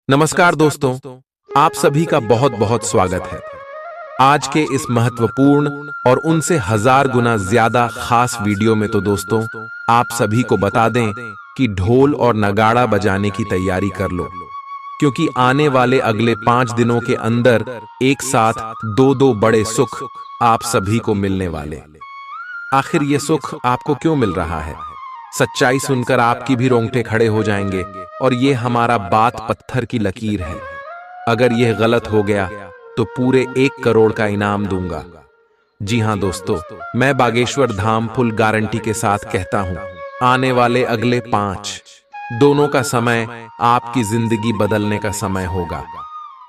नमस्कार दोस्तों, आप सभी का बहुत बहुत स्वागत है। आज के इस महत्वपूर्ण और उनसे हजार गुना ज्यादा खास वीडियो में तो दोस्तों आप सभी को बता दें कि ढोल और नगाड़ा बजाने की तैयारी कर लो, क्योंकि आने वाले अगले 5 दिनों के अंदर एक साथ दो बड़े सुख आप सभी को मिलने वाले। आखिर ये सुख आपको क्यों मिल रहा है? सच्चाई सुनकर आपकी भी रोंगटे खड़े हो जाएंगे और ये हमारा बात पत्थर की लकीर है। अगर यह गलत हो गया तो पूरे 1 करोड़ का इनाम दूंगा। जी हां दोस्तों, मैं बागेश्वर धाम फुल गारंटी के साथ कहता हूं, आने वाले अगले 5 दोनों का समय आपकी जिंदगी बदलने का समय होगा।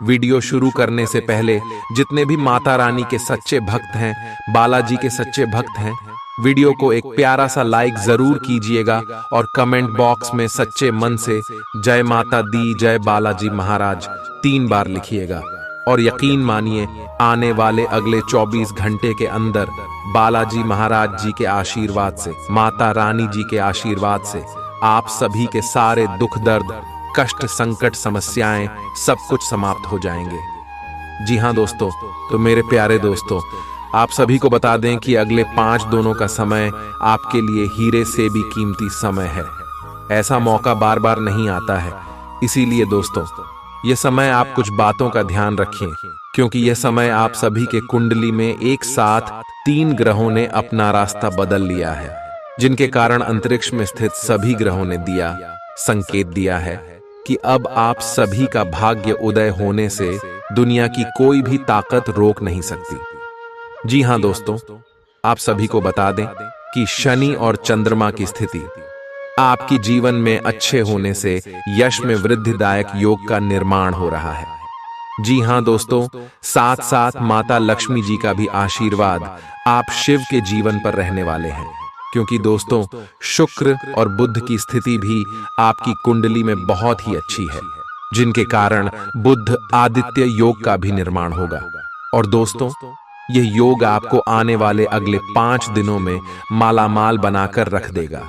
वीडियो शुरू करने से पहले जितने भी माता रानी के सच्चे भक्त हैं, बालाजी के सच्चे भक्त हैं, वीडियो को एक प्यारा सा लाइक जरूर कीजिएगा और कमेंट बॉक्स में सच्चे मन से जय माता दी, जय बालाजी महाराज 3 बार लिखिएगा। और यकीन मानिए, आने वाले अगले 24 घंटे के अंदर बालाजी महाराज जी के आशीर्वाद से, माता रानी जी के आशीर्वाद से आप सभी के सारे दुख दर्द, कष्ट, संकट, समस्याएं सब कुछ समाप्त हो जाएंगे। जी हां दोस्तों, तो मेरे प्यारे दोस्तों, आप सभी को बता दें कि अगले 5 दोनों का समय आपके लिए हीरे से भी कीमती समय है। ऐसा मौका बार बार नहीं आता है। इसीलिए दोस्तों, यह समय आप कुछ बातों का ध्यान रखें, क्योंकि यह समय आप सभी के कुंडली में एक साथ 3 ग्रहों ने अपना रास्ता बदल लिया है, जिनके कारण अंतरिक्ष में स्थित सभी ग्रहों ने संकेत दिया है कि अब आप सभी का भाग्य उदय होने से दुनिया की कोई भी ताकत रोक नहीं सकती। जी हां दोस्तों, आप सभी को बता दें कि शनि और चंद्रमा की स्थिति आपकी जीवन में अच्छे होने से यश में वृद्धिदायक योग का निर्माण हो रहा है। जी हां दोस्तों, साथ साथ माता लक्ष्मी जी का भी आशीर्वाद आप शिव के जीवन पर रहने वाले हैं, क्योंकि दोस्तों शुक्र और बुध की स्थिति भी आपकी कुंडली में बहुत ही अच्छी है, जिनके कारण बुध आदित्य योग का भी निर्माण होगा। और दोस्तों, यह योग आपको आने वाले अगले 5 दिनों में मालामाल बनाकर रख देगा।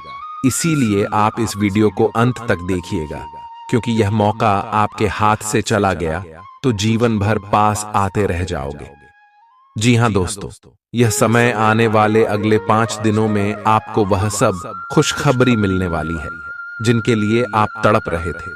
इसीलिए आप इस वीडियो को अंत तक देखिएगा, क्योंकि यह मौका आपके हाथ से चला गया तो जीवन भर पास आते रह जाओगे। जी हां दोस्तों, यह समय आने वाले अगले 5 दिनों में आपको वह सब खुशखबरी मिलने वाली है जिनके लिए आप तड़प रहे थे।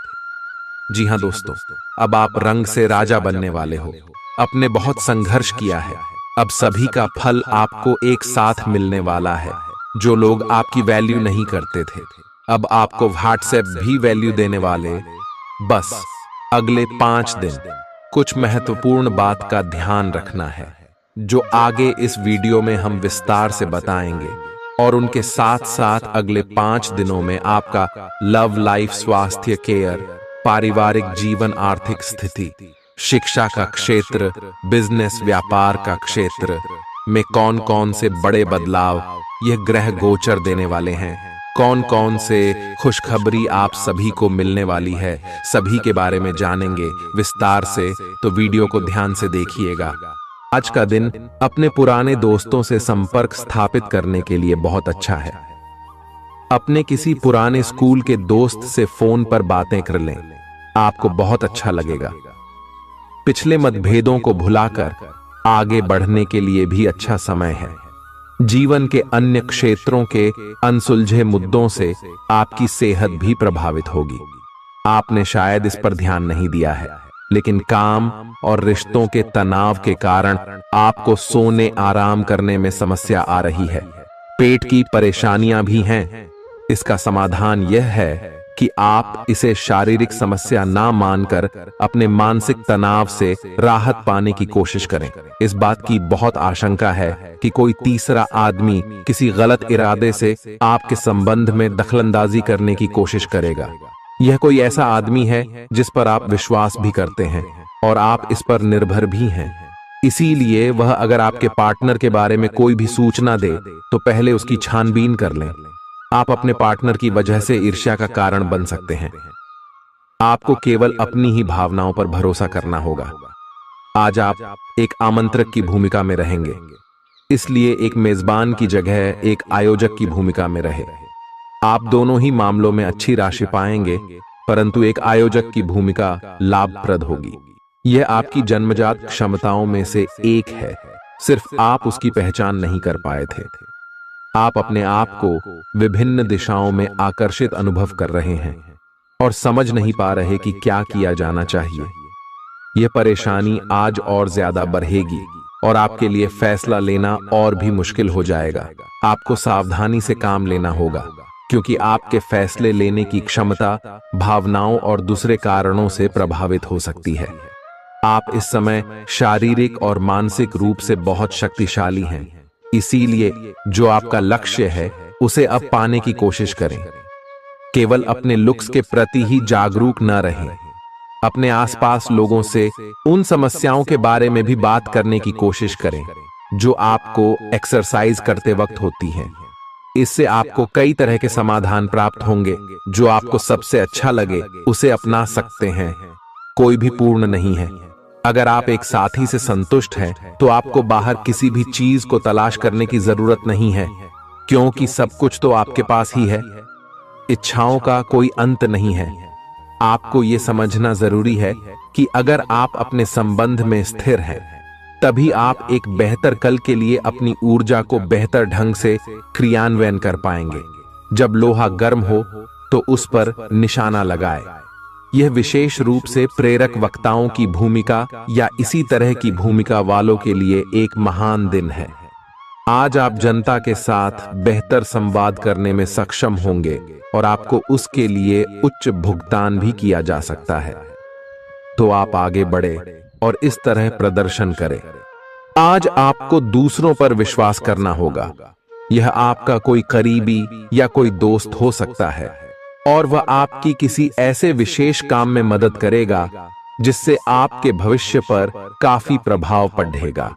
जी हां दोस्तों, अब आप रंग से राजा बनने वाले हो। आपने बहुत संघर्ष किया है, अब सभी का फल आपको एक साथ मिलने वाला है। जो लोग आपकी वैल्यू नहीं करते थे, अब आपको व्हाट्सएप भी वैल्यू देने वाले। बस अगले 5 दिन कुछ महत्वपूर्ण बात का ध्यान रखना है, जो आगे इस वीडियो में हम विस्तार से बताएंगे। और उनके साथ साथ अगले 5 दिनों में आपका लव लाइफ, स्वास्थ्य, केयर, पारिवारिक जीवन, आर्थिक स्थिति, शिक्षा का क्षेत्र, बिजनेस, व्यापार का क्षेत्र में कौन कौन से बड़े बदलाव यह ग्रह गोचर देने वाले हैं, कौन कौन से खुशखबरी आप सभी को मिलने वाली है, सभी के बारे में जानेंगे विस्तार से। तो वीडियो को ध्यान से देखिएगा। आज का दिन अपने पुराने दोस्तों से संपर्क स्थापित करने के लिए बहुत अच्छा है। अपने किसी पुराने स्कूल के दोस्त से फोन पर बातें कर लें, आपको बहुत अच्छा लगेगा। पिछले मतभेदों को भुलाकर आगे बढ़ने के लिए भी अच्छा समय है। जीवन के अन्य क्षेत्रों के अनसुलझे मुद्दों से आपकी सेहत भी प्रभावित होगी। आपने शायद इस पर ध्यान नहीं दिया है, लेकिन काम और रिश्तों के तनाव के कारण आपको सोने, आराम करने में समस्या आ रही है। पेट की परेशानियां भी हैं। इसका समाधान यह है कि आप इसे शारीरिक समस्या ना मानकर अपने मानसिक तनाव से राहत पाने की कोशिश करें। इस बात की बहुत आशंका है कि कोई तीसरा आदमी किसी गलत इरादे से आपके संबंध में दखलंदाजी करने की कोशिश करेगा। यह कोई ऐसा आदमी है जिस पर आप विश्वास भी करते हैं और आप इस पर निर्भर भी हैं। इसीलिए वह अगर आपके पार्टनर के बारे में कोई भी सूचना दे तो पहले उसकी छानबीन कर लें। आप अपने पार्टनर की वजह से ईर्ष्या का कारण बन सकते हैं। आपको केवल अपनी ही भावनाओं पर भरोसा करना होगा। आज आप एक आमंत्रक की भूमिका में रहेंगे, इसलिए एक मेजबान की जगह एक आयोजक की भूमिका में रहे। आप दोनों ही मामलों में अच्छी राशि पाएंगे, परंतु एक आयोजक की भूमिका लाभप्रद होगी। यह आपकी जन्मजात क्षमताओं में से एक है, सिर्फ आप उसकी पहचान नहीं कर पाए थे। आप अपने आप को विभिन्न दिशाओं में आकर्षित अनुभव कर रहे हैं और समझ नहीं पा रहे कि क्या किया जाना चाहिए। यह परेशानी आज और ज्यादा बढ़ेगी और आपके लिए फैसला लेना और भी मुश्किल हो जाएगा। आपको सावधानी से काम लेना होगा, क्योंकि आपके फैसले लेने की क्षमता भावनाओं और दूसरे कारणों से प्रभावित हो सकती है। आप इस समय शारीरिक और मानसिक रूप से बहुत शक्तिशाली हैं, इसीलिए जो आपका लक्ष्य है उसे अब पाने की कोशिश करें। केवल अपने लुक्स के प्रति ही जागरूक न रहें, अपने आसपास लोगों से उन समस्याओं के बारे में भी बात करने की कोशिश करें जो आपको एक्सरसाइज करते वक्त होती हैं। इससे आपको कई तरह के समाधान प्राप्त होंगे। जो आपको सबसे अच्छा लगे उसे अपना सकते हैं। कोई भी पूर्ण नहीं है। अगर आप एक साथी से संतुष्ट हैं तो आपको बाहर किसी भी चीज को तलाश करने की जरूरत नहीं है, क्योंकि सब कुछ तो आपके पास ही है। इच्छाओं का कोई अंत नहीं है। आपको यह समझना जरूरी है कि अगर आप अपने संबंध में स्थिर हैं, तभी आप एक बेहतर कल के लिए अपनी ऊर्जा को बेहतर ढंग से क्रियान्वयन कर पाएंगे। जब लोहा गर्म हो तो उस पर निशाना लगाए। यह विशेष रूप से प्रेरक वक्ताओं की भूमिका या इसी तरह की भूमिका वालों के लिए एक महान दिन है। आज आप जनता के साथ बेहतर संवाद करने में सक्षम होंगे और आपको उसके लिए उच्च भुगतान भी किया जा सकता है। तो आप आगे बढ़े और इस तरह प्रदर्शन करें। आज आपको दूसरों पर विश्वास करना होगा। यह आपका कोई करीबी या कोई दोस्त हो सकता है और वह आपकी किसी ऐसे विशेष काम में मदद करेगा जिससे आपके भविष्य पर काफी प्रभाव पड़ेगा।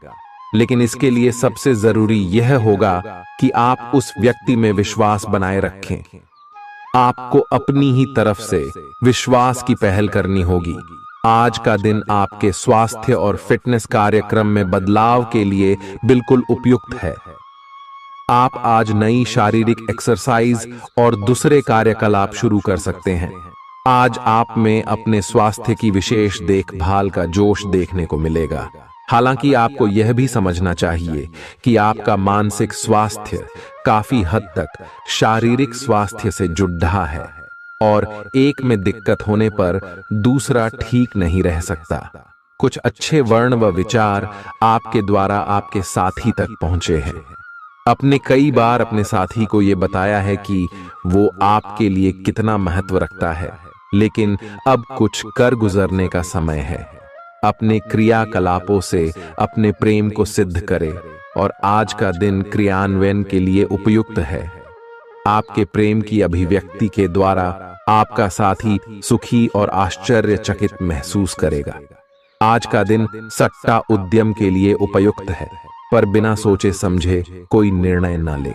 लेकिन इसके लिए सबसे जरूरी यह होगा कि आप उस व्यक्ति में विश्वास बनाए रखें। आपको अपनी ही तरफ से विश्वास की पहल करनी होगी। आज का दिन आपके स्वास्थ्य और फिटनेस कार्यक्रम में बदलाव के लिए बिल्कुल उपयुक्त है। आप आज नई शारीरिक एक्सरसाइज और दूसरे कार्यकलाप शुरू कर सकते हैं। आज आप में अपने स्वास्थ्य की विशेष देखभाल का जोश देखने को मिलेगा। हालांकि आपको यह भी समझना चाहिए कि आपका मानसिक स्वास्थ्य काफी हद तक शारीरिक स्वास्थ्य से जुड़ा है और एक में दिक्कत होने पर दूसरा ठीक नहीं रह सकता। कुछ अच्छे वर्ण व विचार आपके द्वारा आपके साथी तक पहुंचे हैं। अपने कई बार अपने साथी को यह बताया है कि वो आपके लिए कितना महत्व रखता है, लेकिन अब कुछ कर गुजरने का समय है। अपने क्रियाकलापों से अपने प्रेम को सिद्ध करें और आज का दिन क्रियान्वयन के लिए उपयुक्त है। आपके प्रेम की अभिव्यक्ति के द्वारा आपका साथी सुखी और आश्चर्यचकित महसूस करेगा। आज का दिन सट्टा उद्यम के लिए उपयुक्त है, पर बिना सोचे समझे कोई निर्णय न ले।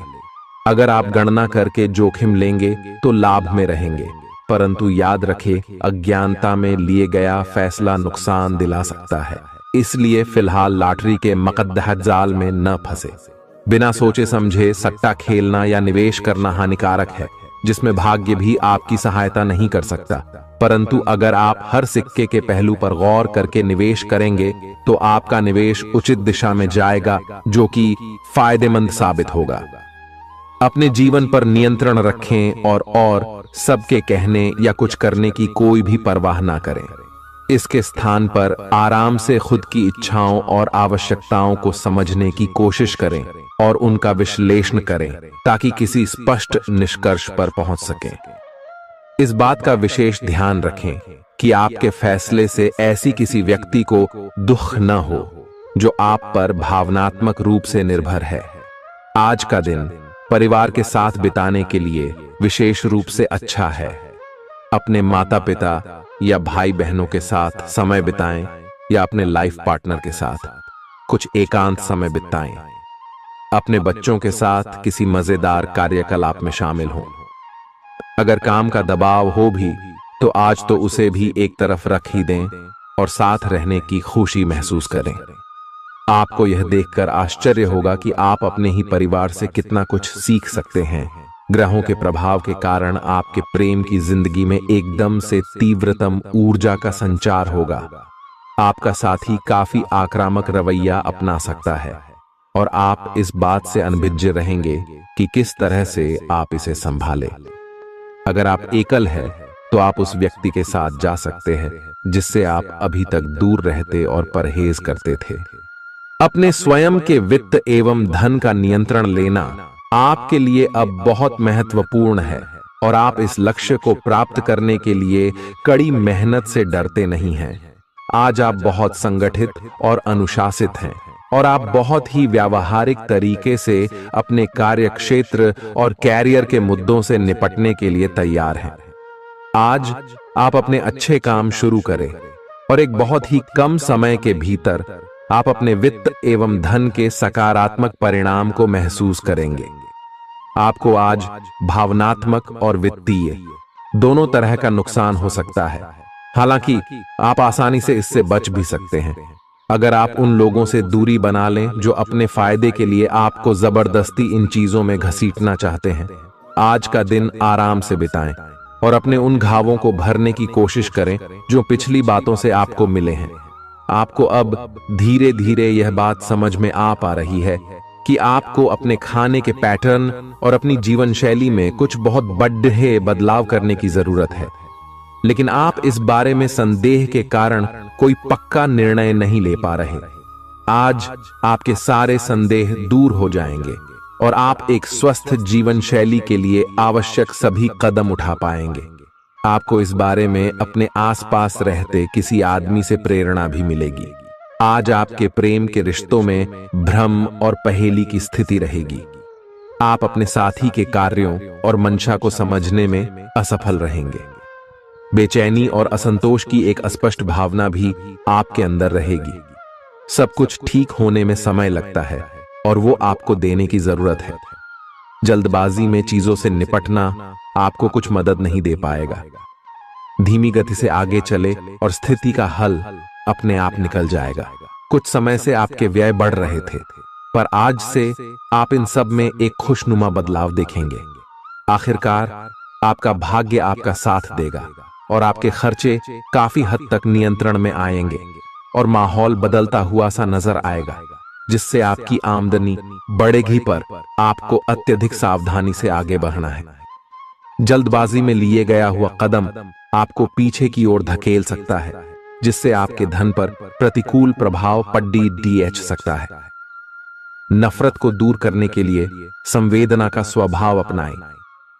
अगर आप गणना करके जोखिम लेंगे तो लाभ में रहेंगे, परंतु याद रखें, अज्ञानता में लिए गया फैसला नुकसान दिला सकता है। इसलिए फिलहाल लॉटरी के मकद्दह जाल में न फंसे। बिना सोचे समझे सट्टा खेलना या निवेश करना हानिकारक है, जिसमें भाग्य भी आपकी सहायता नहीं कर सकता। परंतु अगर आप हर सिक्के के पहलू पर गौर करके निवेश करेंगे तो आपका निवेश उचित दिशा में जाएगा, जो कि फायदेमंद साबित होगा। अपने जीवन पर नियंत्रण रखें और सबके कहने या कुछ करने की कोई भी परवाह ना करें। इसके स्थान पर आराम से खुद की इच्छाओं और आवश्यकताओं को समझने की कोशिश करें और उनका विश्लेषण करें, ताकि किसी स्पष्ट निष्कर्ष पर पहुंच सकें। इस बात का विशेष ध्यान रखें कि आपके फैसले से ऐसी किसी व्यक्ति को दुख न हो जो आप पर भावनात्मक रूप से निर्भर है। आज का दिन परिवार के साथ बिताने के लिए विशेष रूप से अच्छा है। अपने माता पिता या भाई बहनों के साथ समय बिताएं या अपने लाइफ पार्टनर के साथ कुछ एकांत समय बिताएं। अपने बच्चों के साथ किसी मजेदार कार्यकलाप में शामिल हों। अगर काम का दबाव हो भी तो आज तो उसे भी एक तरफ रख ही दें और साथ रहने की खुशी महसूस करें। आपको यह देखकर आश्चर्य होगा कि आप अपने ही परिवार से कितना कुछ सीख सकते हैं। ग्रहों के प्रभाव के कारण आपके प्रेम की जिंदगी में एकदम से तीव्रतम ऊर्जा का संचार होगा। आपका साथी काफी आक्रामक रवैया अपना सकता है और आप इस बात से अनभिज्ञ रहेंगे कि किस तरह से आप इसे संभालें। अगर आप एकल हैं, तो आप उस व्यक्ति के साथ जा सकते हैं जिससे आप अभी तक दूर रहते और परहेज करते थे। अपने स्वयं के वित्त एवं धन का नियंत्रण लेना आपके लिए अब बहुत महत्वपूर्ण है और आप इस लक्ष्य को प्राप्त करने के लिए कड़ी मेहनत से डरते नहीं हैं। आज आप बहुत संगठित और अनुशासित हैं और आप बहुत ही व्यावहारिक तरीके से अपने कार्यक्षेत्र और कैरियर के मुद्दों से निपटने के लिए तैयार हैं। आज आप अपने अच्छे काम शुरू करें और एक बहुत ही कम समय के भीतर आप अपने वित्त एवं धन के सकारात्मक परिणाम को महसूस करेंगे। आपको आज भावनात्मक और वित्तीय दोनों तरह का नुकसान हो सकता है। हालांकि आप आसानी से इससे बच भी सकते हैं अगर आप उन लोगों से दूरी बना लें जो अपने फायदे के लिए आपको जबरदस्ती इन चीजों में घसीटना चाहते हैं। आज का दिन आराम से बिताएं और अपने उन घावों को भरने की कोशिश करें जो पिछली बातों से आपको मिले हैं। आपको अब धीरे धीरे यह बात समझ में आ पा रही है कि आपको अपने खाने के पैटर्न और अपनी जीवन शैली में कुछ बहुत बड़े बदलाव करने की जरूरत है, लेकिन आप इस बारे में संदेह के कारण कोई पक्का निर्णय नहीं ले पा रहे। आज आपके सारे संदेह दूर हो जाएंगे और आप एक स्वस्थ जीवन शैली के लिए आवश्यक सभी कदम उठा पाएंगे। आपको इस बारे में अपने आसपास रहते किसी आदमी से प्रेरणा भी मिलेगी। आज आपके प्रेम के रिश्तों में भ्रम और पहेली की स्थिति रहेगी। आप अपने साथी के कार्यों और मंशा को समझने में असफल रहेंगे। बेचैनी और असंतोष की एक अस्पष्ट भावना भी आपके अंदर रहेगी। सब कुछ ठीक होने में समय लगता है और वो आपको देने की जरूरत है। जल्दबाजी में चीजों से निपटना आपको कुछ मदद नहीं दे पाएगा। धीमी गति से आगे चले और स्थिति का हल अपने आप निकल जाएगा। कुछ समय से आपके व्यय बढ़ रहे थे, पर आज से आप इन सब में एक खुशनुमा बदलाव देखेंगे। आखिरकार आपका भाग्य आपका साथ देगा और आपके खर्चे काफी हद तक नियंत्रण में आएंगे और माहौल बदलता हुआ सा नजर आएगा, जिससे आपकी आमदनी बढ़ेगी, पर आपको अत्यधिक सावधानी से आगे बढ़ना है। जल्दबाजी में लिए गया हुआ कदम आपको पीछे की ओर धकेल सकता है, जिससे आपके धन पर प्रतिकूल प्रभाव पड़ सकता है। नफरत को दूर करने के लिए संवेदना का स्वभाव अपनाएं,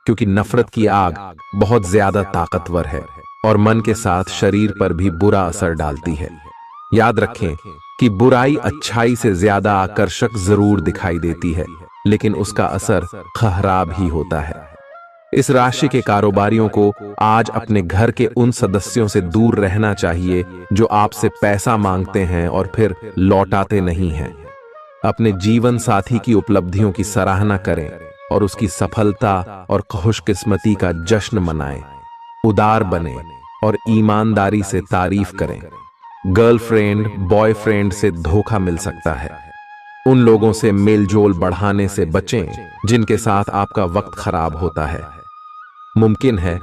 क्योंकि नफरत की आग बहुत ज्यादा ताकतवर है और मन के साथ शरीर पर भी बुरा असर डालती है। याद रखें कि बुराई अच्छाई से ज्यादा आकर्षक जरूर दिखाई देती है, लेकिन उसका असर खराब ही होता है। इस राशि के कारोबारियों को आज अपने घर के उन सदस्यों से दूर रहना चाहिए जो आपसे पैसा मांगते हैं और फिर लौटाते नहीं हैं। अपने जीवन साथी की उपलब्धियों की सराहना करें और उसकी सफलता और खुशकिस्मती का जश्न मनाएं। उदार बने और ईमानदारी से तारीफ करें। गर्लफ्रेंड बॉयफ्रेंड से धोखा मिल सकता है। उन लोगों से मेलजोल बढ़ाने से बचें जिनके साथ आपका वक्त खराब होता है। मुमकिन है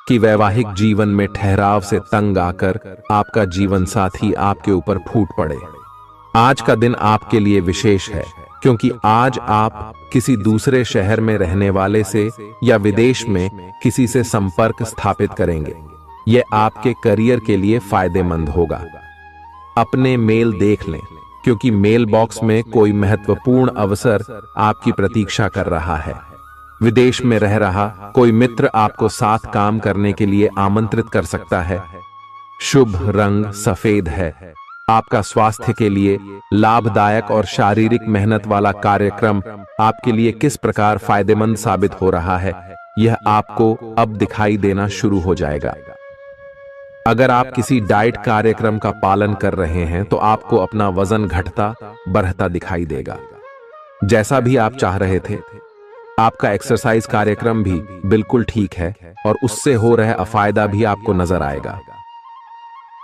कि वैवाहिक जीवन में ठहराव से तंग आकर आपका जीवन साथी आपके ऊपर फूट पड़े। आज का दिन आपके लिए विशेष है, क्योंकि आज आप किसी दूसरे शहर में रहने वाले से या विदेश में किसी से संपर्क स्थापित करेंगे। यह आपके करियर के लिए फायदेमंद होगा। अपने मेल देख लें, क्योंकि मेल बॉक्स में कोई महत्वपूर्ण अवसर आपकी प्रतीक्षा कर रहा है। विदेश में रह रहा कोई मित्र आपको साथ काम करने के लिए आमंत्रित कर सकता है। शुभ रंग सफेद है। आपका स्वास्थ्य के लिए लाभदायक और शारीरिक मेहनत वाला कार्यक्रम आपके लिए किस प्रकार फायदेमंद साबित हो रहा है, यह आपको अब दिखाई देना शुरू हो जाएगा। अगर आप किसी डाइट कार्यक्रम का पालन कर रहे हैं तो आपको अपना वजन घटता बढ़ता दिखाई देगा। जैसा भी आप चाह रहे थे, आपका एक्सरसाइज कार्यक्रम भी बिल्कुल ठीक है और उससे हो रहा अफायदा भी आपको नजर आएगा।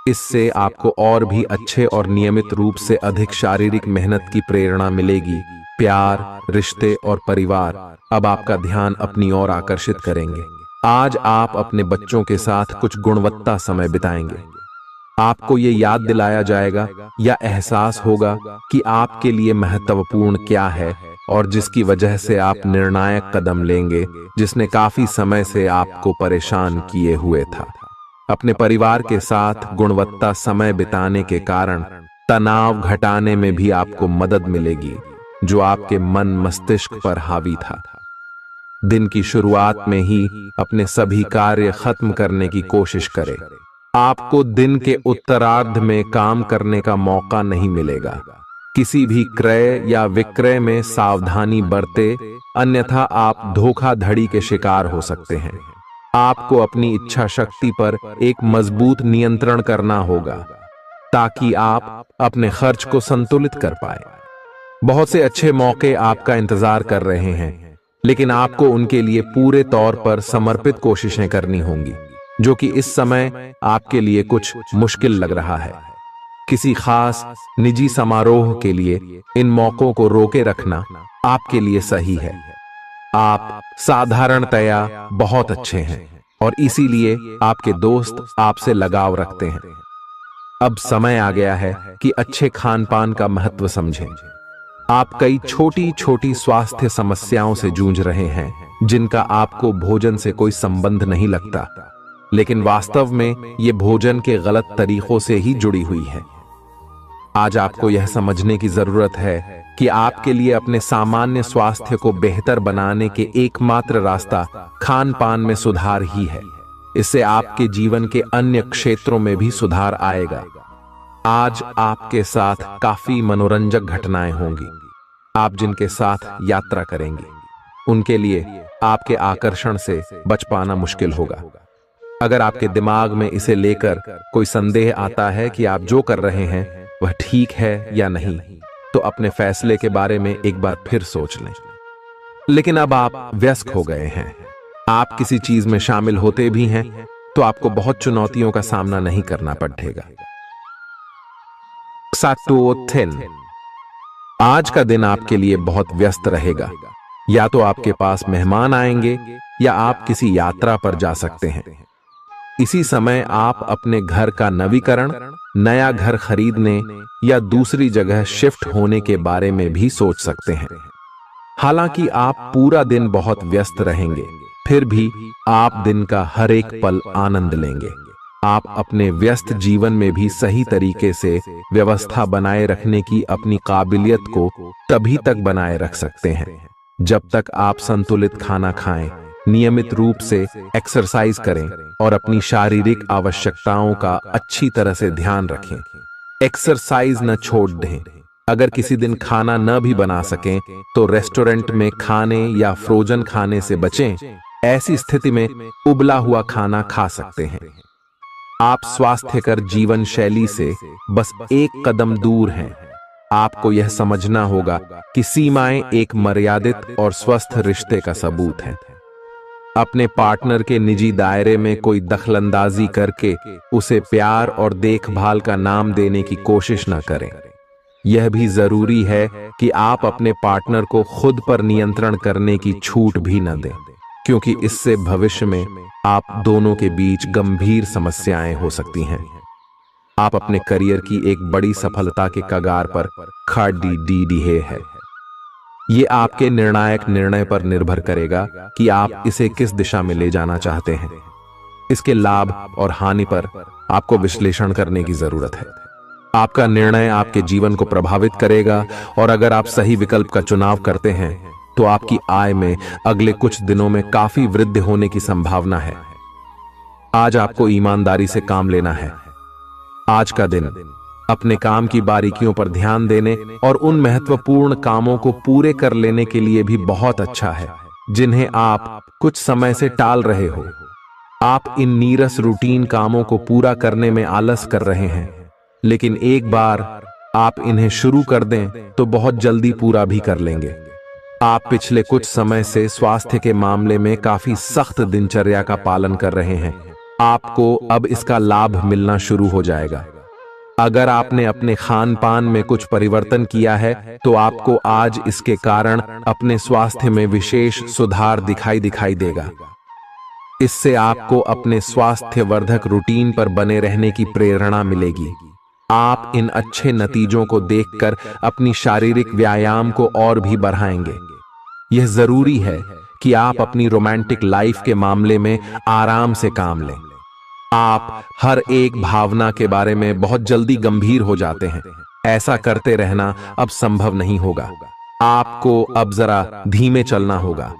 इससे आपको और भी अच्छे और नियमित रूप से अधिक शारीरिक मेहनत की प्रेरणा मिलेगी प्यार, रिश्ते और परिवार अब आपका ध्यान अपनी ओर आकर्षित करेंगे। आज आप अपने बच्चों के साथ कुछ गुणवत्ता समय बिताएंगे। आपको ये याद दिलाया जाएगा या एहसास होगा कि आपके लिए महत्वपूर्ण क्या है और जिसकी वजह से आप निर्णायक कदम लेंगे, जिसने काफी समय से आपको परेशान किए हुए था। अपने परिवार के साथ गुणवत्ता समय बिताने के कारण तनाव घटाने में भी आपको मदद मिलेगी, जो आपके मन मस्तिष्क पर हावी था। दिन की शुरुआत में ही अपने सभी कार्य खत्म करने की कोशिश करें। आपको दिन के उत्तरार्ध में काम करने का मौका नहीं मिलेगा। किसी भी क्रय या विक्रय में सावधानी बरते, अन्यथा आप धोखाधड़ी के शिकार हो सकते हैं। आपको अपनी इच्छा शक्ति पर एक मजबूत नियंत्रण करना होगा ताकि आप अपने खर्च को संतुलित कर पाए। बहुत से अच्छे मौके आपका इंतजार कर रहे हैं, लेकिन आपको उनके लिए पूरे तौर पर समर्पित कोशिशें करनी होंगी, जो कि इस समय आपके लिए कुछ मुश्किल लग रहा है। किसी खास निजी समारोह के लिए इन मौकों को रोके रखना आपके लिए सही है। आप साधारणतया बहुत अच्छे हैं और इसीलिए आपके दोस्त आपसे लगाव रखते हैं। अब समय आ गया है कि अच्छे खान पान का महत्व समझें। आप कई छोटी छोटी स्वास्थ्य समस्याओं से जूझ रहे हैं, जिनका आपको भोजन से कोई संबंध नहीं लगता, लेकिन वास्तव में ये भोजन के गलत तरीकों से ही जुड़ी हुई है। आज आपको यह समझने की जरूरत है कि आपके लिए अपने सामान्य स्वास्थ्य को बेहतर बनाने के एकमात्र रास्ता खान पान में सुधार ही है। इससे आपके जीवन के अन्य क्षेत्रों में भी सुधार आएगा। आज आपके साथ काफी मनोरंजक घटनाएं होंगी। आप जिनके साथ यात्रा करेंगे, उनके लिए आपके आकर्षण से बच पाना मुश्किल होगा। अगर आपके दिमाग में इसे लेकर कोई संदेह आता है कि आप जो कर रहे हैं वह ठीक है या नहीं, तो अपने फैसले के बारे में एक बार फिर सोच लें। लेकिन अब आप व्यस्त हो गए हैं। आप किसी चीज में शामिल होते भी हैं तो आपको बहुत चुनौतियों का सामना नहीं करना पड़ेगा। आज का दिन आपके लिए बहुत व्यस्त रहेगा। या तो आपके पास मेहमान आएंगे या आप किसी यात्रा पर जा सकते हैं। इसी समय आप अपने घर का नवीकरण, नया घर खरीदने या दूसरी जगह शिफ्ट होने के बारे में भी सोच सकते हैं। हालांकि आप पूरा दिन बहुत व्यस्त रहेंगे, फिर भी आप दिन का हर एक पल आनंद लेंगे। आप अपने व्यस्त जीवन में भी सही तरीके से व्यवस्था बनाए रखने की अपनी काबिलियत को तभी तक बनाए रख सकते हैं जब तक आप संतुलित खाना खाएं, नियमित रूप से एक्सरसाइज करें और अपनी शारीरिक आवश्यकताओं का अच्छी तरह से ध्यान रखें। एक्सरसाइज न छोड़ दें। अगर किसी दिन खाना न भी बना सकें तो रेस्टोरेंट में खाने या फ्रोजन खाने से बचें। ऐसी स्थिति में उबला हुआ खाना खा सकते हैं। आप स्वास्थ्यकर जीवन शैली से बस एक कदम दूर हैं। आपको यह समझना होगा कि सीमाएं एक मर्यादित और स्वस्थ रिश्ते का सबूत हैं। अपने पार्टनर के निजी दायरे में कोई दखलंदाजी करके उसे प्यार और देखभाल का नाम देने की कोशिश न करें। यह भी जरूरी है कि आप अपने पार्टनर को खुद पर नियंत्रण करने की छूट भी न दें, क्योंकि इससे भविष्य में आप दोनों के बीच गंभीर समस्याएं हो सकती हैं। आप अपने करियर की एक बड़ी सफलता के कगार पर खड़ी है। ये आपके निर्णायक निर्णय पर निर्भर करेगा कि आप इसे किस दिशा में ले जाना चाहते हैं। इसके लाभ और हानि पर आपको विश्लेषण करने की जरूरत है। आपका निर्णय आपके जीवन को प्रभावित करेगा और अगर आप सही विकल्प का चुनाव करते हैं तो आपकी आय में अगले कुछ दिनों में काफी वृद्धि होने की संभावना है। आज आपको ईमानदारी से काम लेना है। आज का दिन अपने काम की बारीकियों पर ध्यान देने और उन महत्वपूर्ण कामों को पूरे कर लेने के लिए भी बहुत अच्छा है जिन्हें आप कुछ समय से टाल रहे हो। आप इन नीरस रूटीन कामों को पूरा करने में आलस कर रहे हैं, लेकिन एक बार आप इन्हें शुरू कर दें तो बहुत जल्दी पूरा भी कर लेंगे। आप पिछले कुछ समय से स्वास्थ्य के मामले में काफी सख्त दिनचर्या का पालन कर रहे हैं। आपको अब इसका लाभ मिलना शुरू हो जाएगा। अगर आपने अपने खान पान में कुछ परिवर्तन किया है तो आपको आज इसके कारण अपने स्वास्थ्य में विशेष सुधार दिखाई देगा। इससे आपको अपने स्वास्थ्य वर्धक रूटीन पर बने रहने की प्रेरणा मिलेगी। आप इन अच्छे नतीजों को देखकर अपनी शारीरिक व्यायाम को और भी बढ़ाएंगे। यह जरूरी है कि आप अपनी रोमांटिक लाइफ के मामले में आराम से काम लें। आप हर एक भावना के बारे में बहुत जल्दी गंभीर हो जाते हैं। ऐसा करते रहना अब संभव नहीं होगा। आपको अब जरा धीमे चलना होगा।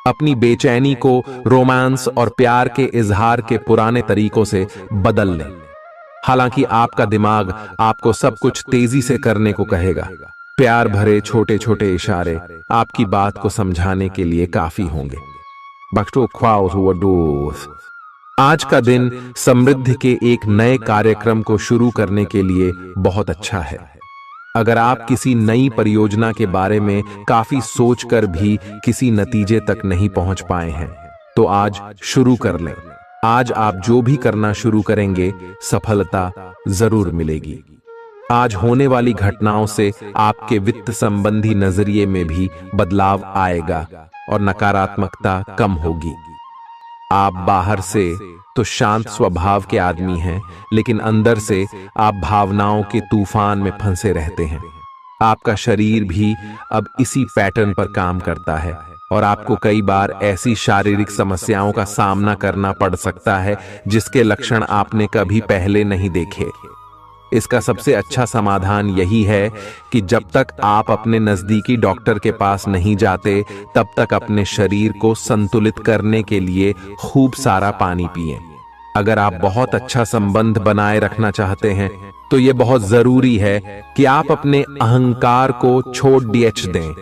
अपनी बेचैनी को रोमांस और प्यार के इजहार के पुराने तरीकों से बदल लें। हालांकि आपका दिमाग आपको सब कुछ तेजी से करने को कहेगा। प्यार भरे छोटे छोटे इशारे आपकी बात को समझाने के लिए काफी होंगे। आज का दिन समृद्धि के एक नए कार्यक्रम को शुरू करने के लिए बहुत अच्छा है। अगर आप किसी नई परियोजना के बारे में काफी सोचकर भी किसी नतीजे तक नहीं पहुंच पाए हैं तो आज शुरू कर लें। आज आप जो भी करना शुरू करेंगे सफलता जरूर मिलेगी। आज होने वाली घटनाओं से आपके वित्त संबंधी नजरिए में भी बदलाव आएगा और नकारात्मकता कम होगी। आप बाहर से तो शांत स्वभाव के आदमी हैं, लेकिन अंदर से आप भावनाओं के तूफान में फंसे रहते हैं। आपका शरीर भी अब इसी पैटर्न पर काम करता है और आपको कई बार ऐसी शारीरिक समस्याओं का सामना करना पड़ सकता है जिसके लक्षण आपने कभी पहले नहीं देखे। इसका सबसे अच्छा समाधान यही है कि जब तक आप अपने नजदीकी डॉक्टर के पास नहीं जाते तब तक अपने शरीर को संतुलित करने के लिए खूब सारा पानी पिएं। अगर आप बहुत अच्छा संबंध बनाए रखना चाहते हैं तो यह बहुत जरूरी है कि आप अपने अहंकार को छोड़ दें।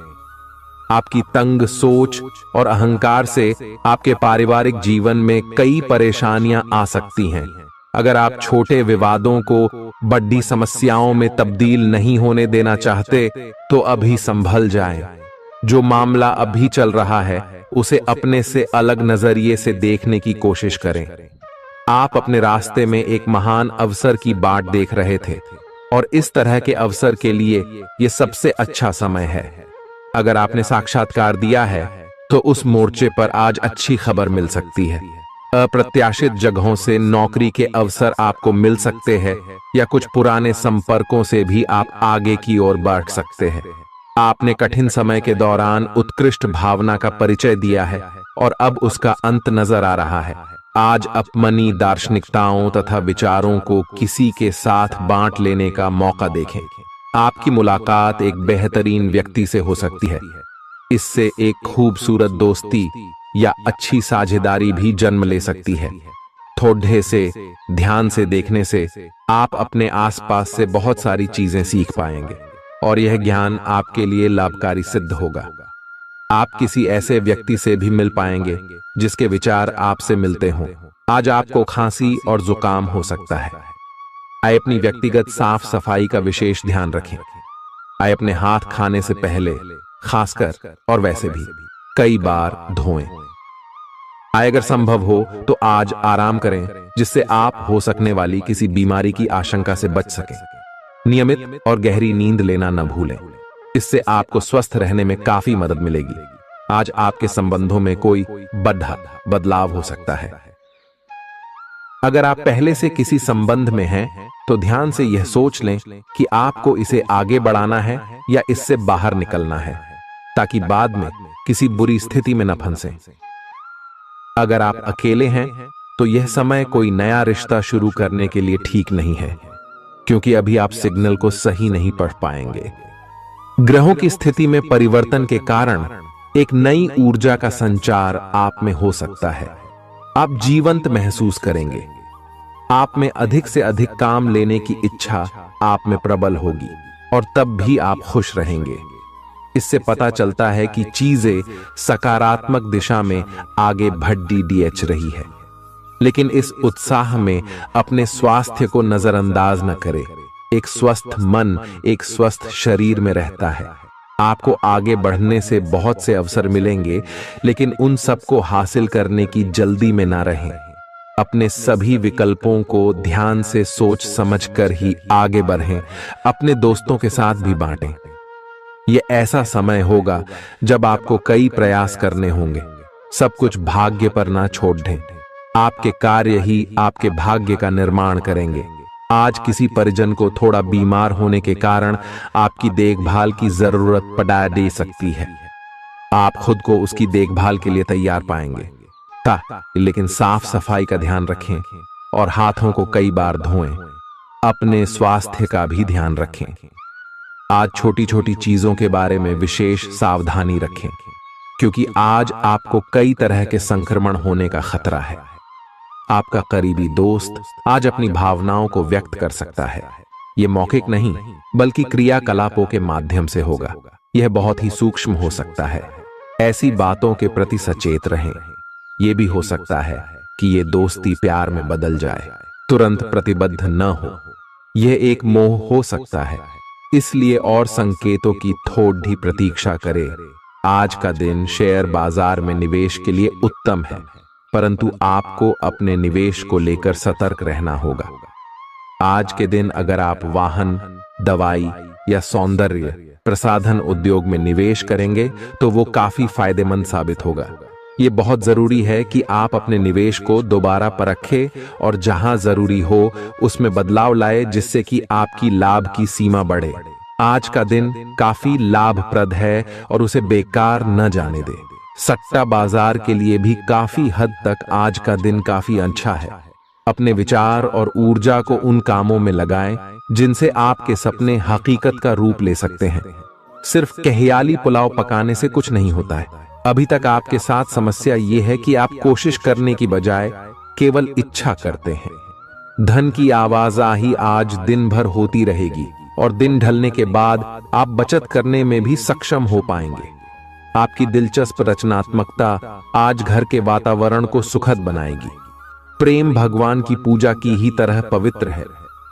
आपकी तंग सोच और अहंकार से आपके पारिवारिक जीवन में कई परेशानियां आ सकती हैं। अगर आप छोटे विवादों को बड़ी समस्याओं में तब्दील नहीं होने देना चाहते तो अभी संभल जाएं। जो मामला अभी चल रहा है उसे अपने से अलग नजरिए से देखने की कोशिश करें। आप अपने रास्ते में एक महान अवसर की बाट देख रहे थे और इस तरह के अवसर के लिए यह सबसे अच्छा समय है। अगर आपने साक्षात्कार दिया है तो उस मोर्चे पर आज अच्छी खबर मिल सकती है। अप्रत्याशित जगहों से नौकरी के अवसर आपको मिल सकते हैं या कुछ पुराने संपर्कों से भी आप आगे की ओर बढ़ सकते हैं। आपने कठिन समय के दौरान उत्कृष्ट भावना का परिचय दिया है और अब उसका अंत नजर आ रहा है। आज अपनी दार्शनिकताओं तथा विचारों को किसी के साथ बांट लेने का मौका देखें। आपकी मुलाकात एक बेहतरीन व्यक्ति से हो सकती है। इससे एक खूबसूरत दोस्ती या अच्छी साझेदारी भी जन्म ले सकती है। थोड़े से ध्यान से देखने से आप अपने आसपास से बहुत सारी चीजें सीख पाएंगे और यह ज्ञान आपके लिए लाभकारी सिद्ध होगा। आप किसी ऐसे व्यक्ति से भी मिल पाएंगे जिसके विचार आपसे मिलते हों। आज आपको खांसी और जुकाम हो सकता है। आइए अपनी व्यक्तिगत साफ सफाई का विशेष ध्यान रखें। आइए अपने हाथ खाने से पहले खासकर और वैसे भी कई बार धोएं। आइए अगर संभव हो तो आज आराम करें जिससे आप हो सकने वाली किसी बीमारी की आशंका से बच सकें। नियमित और गहरी नींद लेना न भूलें। इससे आपको स्वस्थ रहने में काफी मदद मिलेगी। आज आपके संबंधों में कोई बड़ा बदलाव हो सकता है। अगर आप पहले से किसी संबंध में हैं तो ध्यान से यह सोच लें कि आपको इसे आगे बढ़ाना है या इससे बाहर निकलना है, ताकि बाद में किसी बुरी स्थिति में न फंसें। अगर आप अकेले हैं तो यह समय कोई नया रिश्ता शुरू करने के लिए ठीक नहीं है, क्योंकि अभी आप सिग्नल को सही नहीं पढ़ पाएंगे। ग्रहों की स्थिति में परिवर्तन के कारण एक नई ऊर्जा का संचार आप में हो सकता है। आप जीवंत महसूस करेंगे। आप में अधिक से अधिक काम लेने की इच्छा आप में प्रबल होगी और तब भी आप खुश रहेंगे। इससे पता चलता है कि चीजें सकारात्मक दिशा में आगे बढ़ रही है। लेकिन इस उत्साह में अपने स्वास्थ्य को नजरअंदाज न करें। एक स्वस्थ मन एक स्वस्थ शरीर में रहता है। आपको आगे बढ़ने से बहुत से अवसर मिलेंगे, लेकिन उन सब को हासिल करने की जल्दी में ना रहें। अपने सभी विकल्पों को ध्यान से सोच समझकर ही आगे बढ़ें। अपने दोस्तों के साथ भी बांटें। ये ऐसा समय होगा जब आपको कई प्रयास करने होंगे। सब कुछ भाग्य पर ना छोड़ दें। आपके कार्य ही आपके भाग्य का निर्माण करेंगे। आज किसी परिजन को थोड़ा बीमार होने के कारण आपकी देखभाल की जरूरत पड़ा दे सकती है। आप खुद को उसकी देखभाल के लिए तैयार पाएंगे। लेकिन साफ सफाई का ध्यान रखें और हाथों को कई बार धोएं। अपने स्वास्थ्य का भी ध्यान रखें। आज छोटी छोटी चीजों के बारे में विशेष सावधानी रखें, क्योंकि आज आपको कई तरह के संक्रमण होने का खतरा है। आपका करीबी दोस्त आज अपनी भावनाओं को व्यक्त कर सकता है। यह मौखिक नहीं बल्कि क्रियाकलापों के माध्यम से होगा। यह बहुत ही सूक्ष्म हो सकता है। ऐसी बातों के प्रति सचेत रहें। यह भी हो सकता है कि यह दोस्ती प्यार में बदल जाए। तुरंत प्रतिबद्ध न हो। यह एक मोह हो सकता है, इसलिए और संकेतों की थोड़ी प्रतीक्षा करें। आज का दिन शेयर बाजार में निवेश के लिए उत्तम है, परंतु आपको अपने निवेश को लेकर सतर्क रहना होगा। आज के दिन अगर आप वाहन, दवाई या सौंदर्य प्रसाधन उद्योग में निवेश करेंगे तो वो काफी फायदेमंद साबित होगा। ये बहुत जरूरी है कि आप अपने निवेश को दोबारा परखें और जहां जरूरी हो उसमें बदलाव लाए, जिससे कि आपकी लाभ की सीमा बढ़े। आज का दिन काफी लाभप्रद है और उसे बेकार न जाने दें। सट्टा बाजार के लिए भी काफी हद तक आज का दिन काफी अच्छा है। अपने विचार और ऊर्जा को उन कामों में लगाएं जिनसे आपके सपने हकीकत का रूप ले सकते हैं। सिर्फ कहियाली पुलाव पकाने से कुछ नहीं होता है। अभी तक आपके साथ समस्या यह है कि आप कोशिश करने की बजाय केवल इच्छा करते हैं। धन की आवाजाही आज दिन भर होती रहेगी और दिन ढलने के बाद आप बचत करने में भी सक्षम हो पाएंगे। आपकी दिलचस्प रचनात्मकता आज घर के वातावरण को सुखद बनाएगी। प्रेम भगवान की पूजा की ही तरह पवित्र है।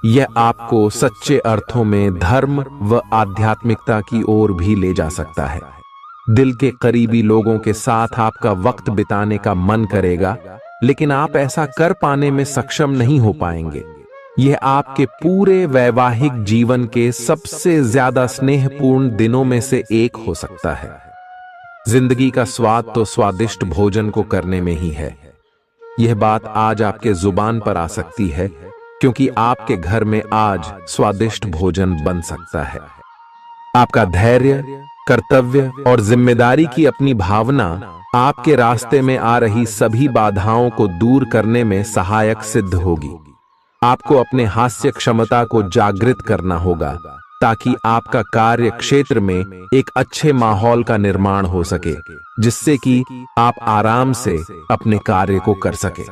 यह आपको सच्चे अर्थों में धर्म व आध्यात्मिकता की ओर भी ले जा सकता है। दिल के करीबी लोगों के साथ आपका वक्त बिताने का मन करेगा, लेकिन आप ऐसा कर पाने में सक्षम नहीं हो पाएंगे। यह आपके पूरे वैवाहिक जीवन के सबसे ज्यादा स्नेहपूर्ण दिनों में से एक हो सकता है। जिंदगी का स्वाद तो स्वादिष्ट भोजन को करने में ही है। यह बात आज आपके जुबान पर आ सकती है, क्योंकि आपके घर में आज स्वादिष्ट भोजन बन सकता है। आपका धैर्य, कर्तव्य और जिम्मेदारी की अपनी भावना आपके रास्ते में आ रही सभी बाधाओं को दूर करने में सहायक सिद्ध होगी। आपको अपने हास्य क्षमता को जागृत करना होगा, ताकि आपका कार्य क्षेत्र में एक अच्छे माहौल का निर्माण हो सके, जिससे कि आप आराम से अपने कार्य को कर सके।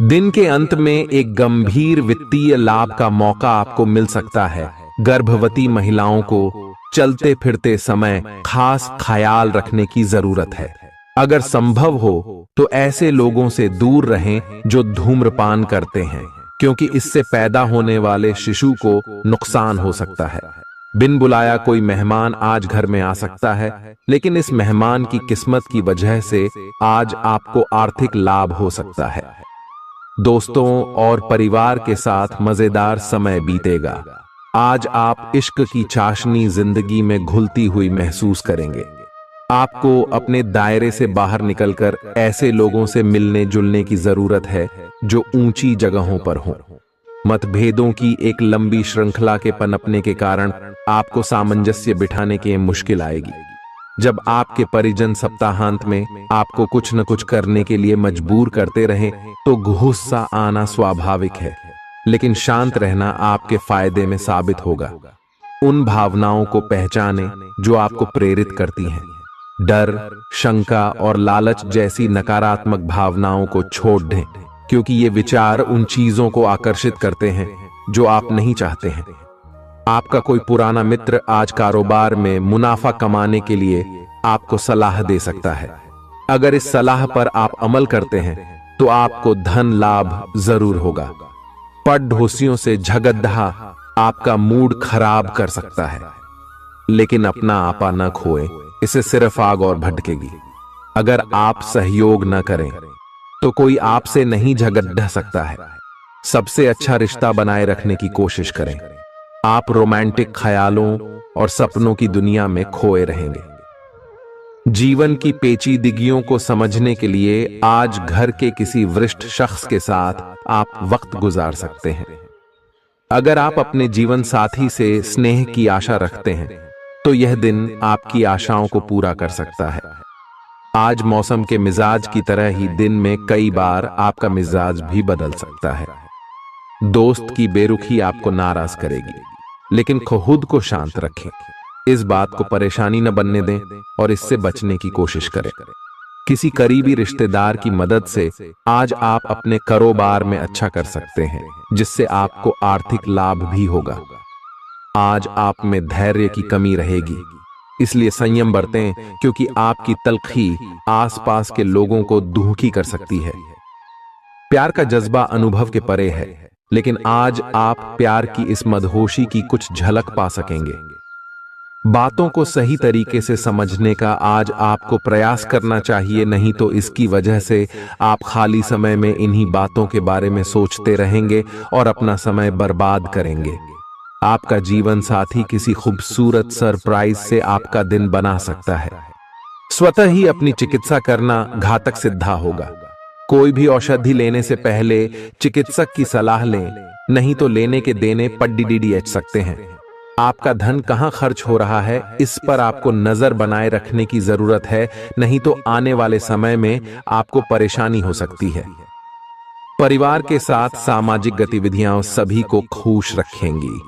दिन के अंत में एक गंभीर वित्तीय लाभ का मौका आपको मिल सकता है। गर्भवती महिलाओं को चलते फिरते समय खास ख्याल रखने की जरूरत है। अगर संभव हो तो ऐसे लोगों से दूर रहें जो धूम्रपान करते हैं, क्योंकि इससे पैदा होने वाले शिशु को नुकसान हो सकता है। बिन बुलाया कोई मेहमान आज घर में आ सकता है, लेकिन इस मेहमान की किस्मत की वजह से आज आपको आर्थिक लाभ हो सकता है। दोस्तों और परिवार के साथ मजेदार समय बीतेगा। आज आप इश्क की चाशनी जिंदगी में घुलती हुई महसूस करेंगे। आपको अपने दायरे से बाहर निकलकर ऐसे लोगों से मिलने जुलने की जरूरत है जो ऊंची जगहों पर हों। मतभेदों की एक लंबी श्रृंखला के पनपने के कारण आपको सामंजस्य बिठाने की मुश्किल आएगी। जब आपके परिजन सप्ताहांत में आपको कुछ न कुछ करने के लिए मजबूर करते रहें तो गुस्सा आना स्वाभाविक है, लेकिन शांत रहना आपके फायदे में साबित होगा। उन भावनाओं को पहचानें जो आपको प्रेरित करती हैं। डर, शंका और लालच जैसी नकारात्मक भावनाओं को छोड़ दें, क्योंकि ये विचार उन चीजों को आकर्षित करते हैं जो आप नहीं चाहते हैं। आपका कोई पुराना मित्र आज कारोबार में मुनाफा कमाने के लिए आपको सलाह दे सकता है। अगर इस सलाह पर आप अमल करते हैं तो आपको धन लाभ जरूर होगा। पड़ोसियों से झगड़ा आपका मूड खराब कर सकता है, लेकिन अपना आपा न खोएं, इससे सिर्फ आग और भड़केगी। अगर आप सहयोग न करें तो कोई आपसे नहीं झगड़ सकता है। सबसे अच्छा रिश्ता बनाए रखने की कोशिश करें। आप रोमांटिक ख्यालों और सपनों की दुनिया में खोए रहेंगे। जीवन की पेचीदगियों को समझने के लिए आज घर के किसी वरिष्ठ शख्स के साथ आप वक्त गुजार सकते हैं। अगर आप अपने जीवन साथी से स्नेह की आशा रखते हैं तो यह दिन आपकी आशाओं को पूरा कर सकता है। आज मौसम के मिजाज की तरह ही दिन में कई बार आपका मिजाज भी बदल सकता है। दोस्त की बेरुखी आपको नाराज करेगी, लेकिन खुद को शांत रखें। इस बात को परेशानी न बनने दें और इससे बचने की कोशिश करें। किसी करीबी रिश्तेदार की मदद से आज आप अपने कारोबार में अच्छा कर सकते हैं, जिससे आपको आर्थिक लाभ भी होगा। आज आप में धैर्य की कमी रहेगी, इसलिए संयम बरतें, क्योंकि आपकी तल्खी आसपास के लोगों को दुखी कर सकती है। प्यार का जज्बा अनुभव के परे है, लेकिन आज आप प्यार की इस मदहोशी की कुछ झलक पा सकेंगे। बातों को सही तरीके से समझने का आज आपको प्रयास करना चाहिए, नहीं तो इसकी वजह से आप खाली समय में इन्हीं बातों के बारे में सोचते रहेंगे और अपना समय बर्बाद करेंगे। आपका जीवन साथी किसी खूबसूरत सरप्राइज से आपका दिन बना सकता है। स्वतः ही अपनी चिकित्सा करना घातक सिद्ध होगा। कोई भी औषधि लेने से पहले चिकित्सक की सलाह लें, नहीं तो लेने के देने पड्डीडीएच सकते हैं। आपका धन कहां खर्च हो रहा है, इस पर आपको नजर बनाए रखने की जरूरत है, नहीं तो आने वाले समय में आपको परेशानी हो सकती है। परिवार के साथ सामाजिक गतिविधियां सभी को खुश रखेंगी।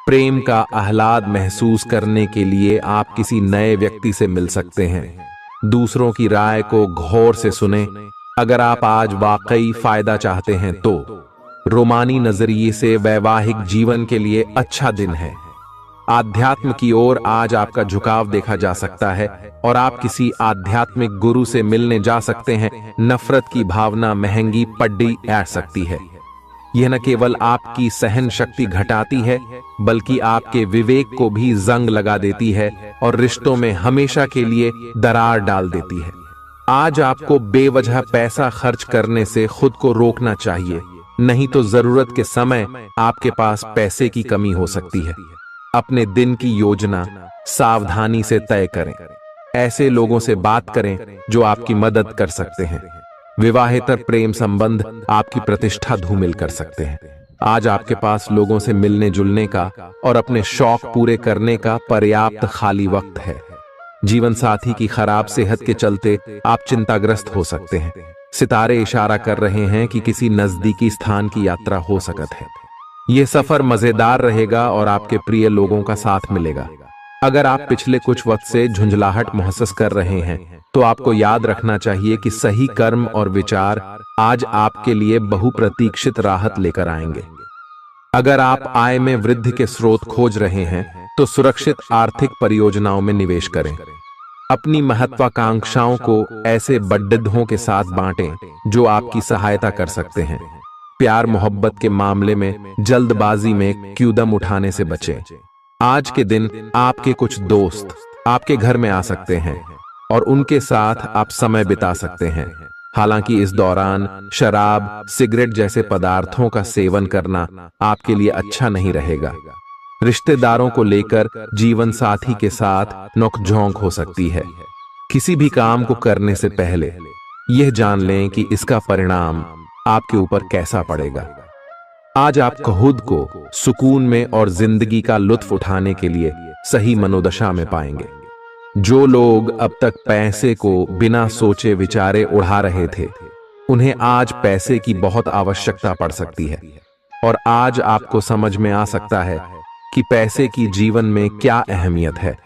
प्रेम का आह्लाद महसूस करने के लिए आप किसी नए व्यक्ति से मिल सकते हैं। दूसरों की राय को गौर से सुनें। अगर आप आज वाकई फायदा चाहते हैं तो रोमानी नजरिए से वैवाहिक जीवन के लिए अच्छा दिन है। आध्यात्म की ओर आज आपका झुकाव देखा जा सकता है और आप किसी आध्यात्मिक गुरु से मिलने जा सकते हैं। नफरत की भावना महंगी पड्डी आ सकती है। यह न केवल आपकी सहन शक्ति घटाती है, बल्कि आपके विवेक को भी जंग लगा देती है और रिश्तों में हमेशा के लिए दरार डाल देती है। आज आपको बेवजह पैसा खर्च करने से खुद को रोकना चाहिए, नहीं तो जरूरत के समय आपके पास पैसे की कमी हो सकती है। अपने दिन की योजना सावधानी से तय करें। ऐसे लोगों से बात करें जो आपकी मदद कर सकते हैं। विवाहेतर प्रेम संबंध आपकी प्रतिष्ठा धूमिल कर सकते हैं। आज आपके पास लोगों से मिलने जुलने का और अपने शौक पूरे करने का पर्याप्त खाली वक्त है। जीवन साथी की खराब सेहत के चलते आप चिंताग्रस्त हो सकते हैं। सितारे इशारा कर रहे हैं कि किसी नजदीकी स्थान की यात्रा हो सकती है। यह सफर मजेदार रहेगा और आपके प्रिय लोगों का साथ मिलेगा। अगर आप पिछले कुछ वक्त से झुंझलाहट महसूस कर रहे हैं तो आपको याद रखना चाहिए कि सही कर्म और विचार आज आपके लिए बहुप्रतीक्षित राहत लेकर आएंगे। अगर आप आय में वृद्धि के स्रोत खोज रहे हैं तो सुरक्षित आर्थिक परियोजनाओं में निवेश करें। अपनी महत्वाकांक्षाओं को ऐसे बड्ढों के साथ बांटें जो आपकी सहायता कर सकते हैं। प्यार मोहब्बत के मामले में जल्दबाजी में कदम उठाने से बचें। आज के दिन आपके कुछ दोस्त आपके घर में आ सकते हैं और उनके साथ आप समय बिता सकते हैं। हालांकि इस दौरान शराब, सिगरेट जैसे पदार्थों का सेवन करना आपके लिए अच्छा नहीं रहेगा। रिश्तेदारों को लेकर जीवन साथी के साथ नोकझोंक हो सकती है। किसी भी काम को करने से पहले यह जान लें कि इसका परिणाम आपके ऊपर कैसा पड़ेगा। आज आप खुद को सुकून में और जिंदगी का लुत्फ उठाने के लिए सही मनोदशा में पाएंगे। जो लोग अब तक पैसे को बिना सोचे विचारे उड़ा रहे थे, उन्हें आज पैसे की बहुत आवश्यकता पड़ सकती है और आज आपको समझ में आ सकता है कि पैसे की जीवन में क्या अहमियत है।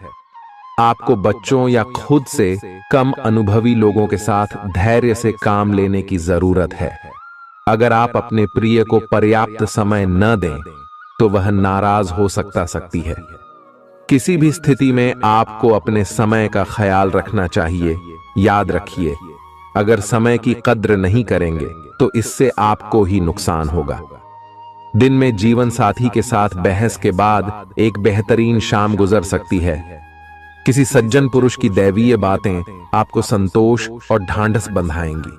आपको बच्चों या खुद से कम अनुभवी लोगों के साथ धैर्य से काम लेने की जरूरत है। अगर आप अपने प्रिय को पर्याप्त समय न दें तो वह नाराज हो सकती है। किसी भी स्थिति में आपको अपने समय का ख्याल रखना चाहिए। याद रखिए, अगर समय की कद्र नहीं करेंगे तो इससे आपको ही नुकसान होगा। दिन में जीवन साथी के साथ बहस के बाद एक बेहतरीन शाम गुजर सकती है। किसी सज्जन पुरुष की दैवीय बातें आपको संतोष और ढांढस बंधाएंगी।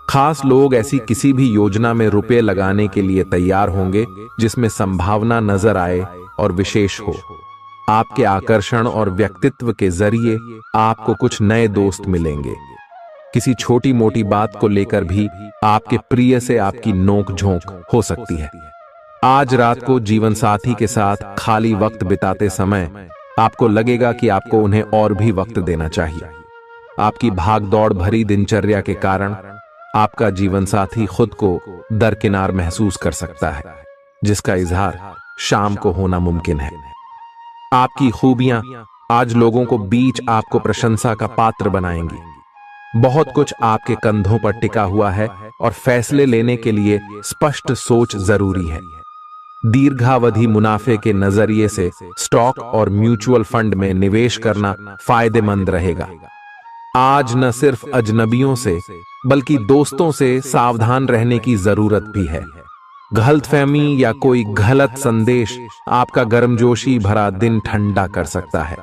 खास लोग ऐसी किसी भी योजना में रुपए लगाने के लिए तैयार होंगे जिसमें संभावना नजर आए और विशेष हो। आपके आकर्षण और व्यक्तित्व के जरिए आपको कुछ नए दोस्त मिलेंगे। किसी छोटी मोटी बात को लेकर भी आपके प्रिय से आपकी नोक झोंक हो सकती है। आज रात को जीवन साथी के साथ खाली वक्त बिताते समय आपको लगेगा कि आपको उन्हें और भी वक्त देना चाहिए। आपकी भागदौड़ भरी दिनचर्या के कारण आपका जीवन साथी खुद को दरकिनार महसूस कर सकता है, जिसका इजहार शाम को होना मुमकिन है। आपकी खूबियां आज लोगों को बीच आपको प्रशंसा का पात्र बनाएंगी। बहुत कुछ आपके कंधों पर टिका हुआ है और फैसले लेने के लिए स्पष्ट सोच जरूरी है। दीर्घावधि मुनाफे के नजरिए से स्टॉक और म्यूचुअल फंड में निवेश करना फायदेमंद रहेगा। आज न सिर्फ अजनबियों से बल्कि दोस्तों से सावधान रहने की जरूरत भी है। गलतफहमी या कोई गलत संदेश आपका गर्मजोशी भरा दिन ठंडा कर सकता है।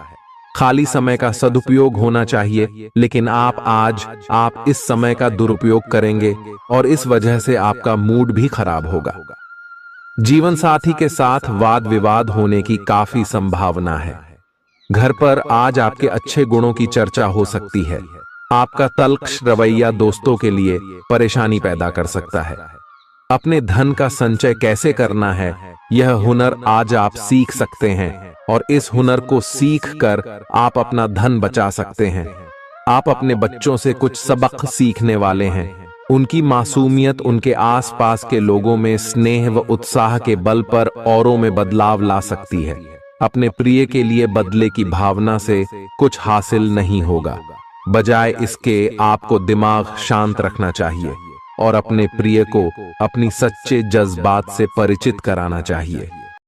खाली समय का सदुपयोग होना चाहिए, लेकिन आप इस समय का दुरुपयोग करेंगे और इस वजह से आपका मूड भी खराब होगा। जीवन साथी के साथ वाद विवाद होने की काफी संभावना है। घर पर आज आपके अच्छे गुणों की चर्चा हो सकती है। आपका तल्ख रवैया दोस्तों के लिए परेशानी पैदा कर सकता है। अपने धन का संचय कैसे करना है, यह हुनर आज आप सीख सकते हैं और इस हुनर को सीख कर आप अपना धन बचा सकते हैं। आप अपने बच्चों से कुछ सबक सीखने वाले हैं। उनकी मासूमियत उनके आसपास के लोगों में स्नेह व उत्साह के बल पर औरों में बदलाव ला सकती है। अपने प्रिय के लिए बदले की भावना से कुछ हासिल नहीं होगा। बजाय इसके आपको दिमाग शांत रखना चाहिए और अपने प्रिय को अपनी सच्चे जज्बात से परिचित कराना चाहिए।